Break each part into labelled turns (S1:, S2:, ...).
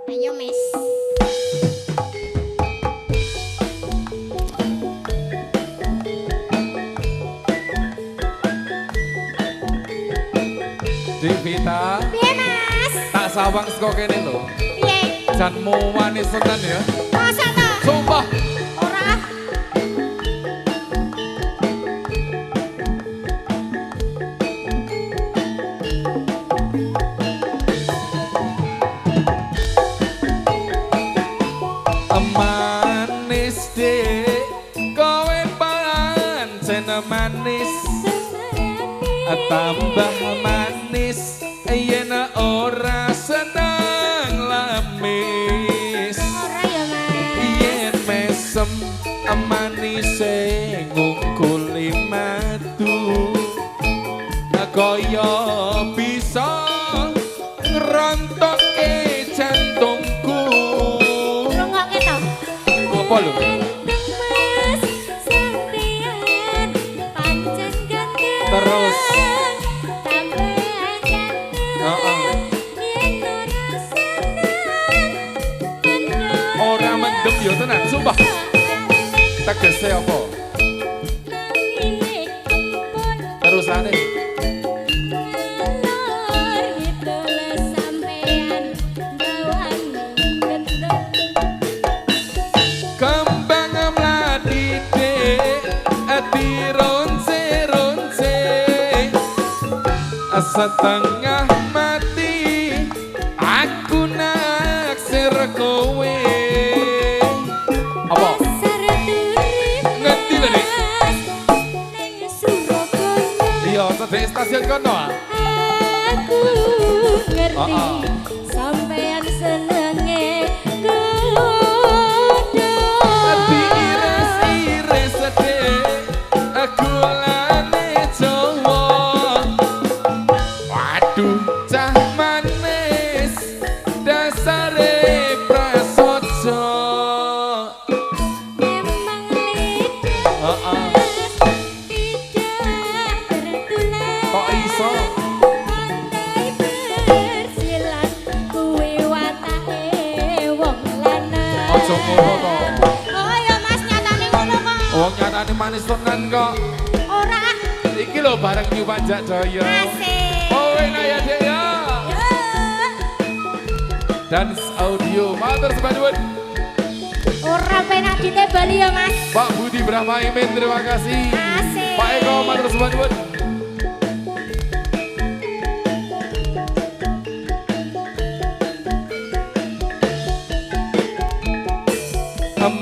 S1: Ayo, Mas.
S2: Divita,
S1: Piye, Mas?
S2: tak sawang saka kene lho.
S1: Piye?
S2: Janmu manis tenan ya.
S1: Masa ta?
S2: Sumpah.
S1: Ora.
S2: Manis dek, kowe pancen manis. Tambah manis, yen ora seneng lamis.
S1: Ora ya, Mas.
S2: Yen mesem manise ngungkuli madu, kaya bisa ngerontokke jantungku.
S1: Rungokke to.
S2: Apa lho? Terus. Ora mendem yo tenan, sumpah. Tegese apa? Terusane. Kembang mladi dek, dironce-ronce, setengah mati, aku naksir kowe. Apa? Ngerti lho nek? Iya, sedek stasiun kono ah.
S1: Aku ngerti sampean senenge kudu.
S2: Diiris-iris sedek, gulane Jawa. Waduh, cah manis, dasare prasaja.
S1: Memang lidah tidak bertulang.
S2: Kok iso?
S1: Pandai bersilat kuwi watake wong lanang.
S2: Aja ngono to.
S1: Oh ya Mas, nyatane ngono kok.
S2: Wong nyatane manis tenan kok.
S1: Ora.
S2: Iki lho bareng Yu Panjak Jaya.
S1: Asik.
S2: Oh enak ya Dek ya. Dance audio matur sebanyak.
S1: Ora penak ditebali ya Mas.
S2: Pak Budi Brahma Imin terima kasih.
S1: Asik.
S2: Pak Eko matur sebanyak.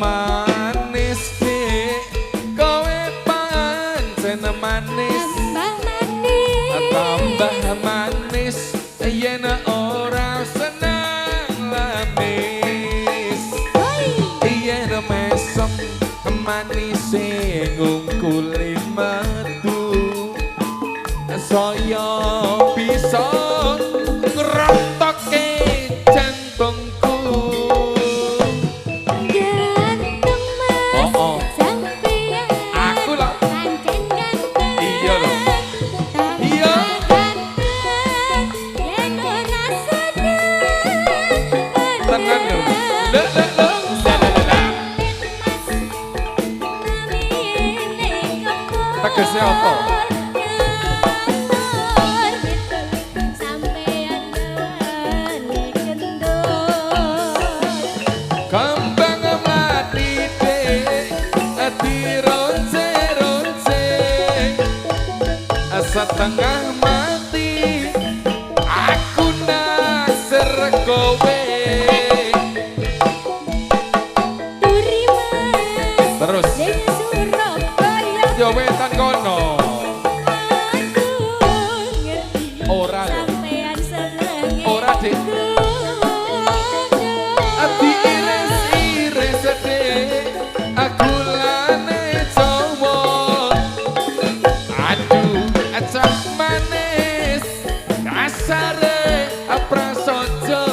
S2: Manis dek, kowe pancen manis.
S1: Tambah manis.
S2: Tambah manis, yen ora seneng lamis. Yen mesem manise ngungkuli madu, saya bisa ngerontokke jantungku.
S1: Ganteng Mas.
S2: Oh.
S1: Sampeyan
S2: Aku lah.
S1: pancen ganteng.
S2: Iya lho.
S1: Tambah
S2: Iya.
S1: ganteng, yen ora seneng.
S2: Tenan lho. Lek lek lho. Tegese apa? Kembang mladi dek, dironce-ronce, setengah mati, aku naksir kowe. Terus. Yo wetan kono. Ora lho. Ora dek. Diiris-iris sedek, gulane Jawa. Aduh, cah manis, dasare prasaja.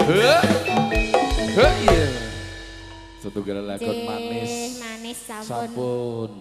S2: Iya. Setunggal lakon manis.
S1: Manis
S2: Sampun.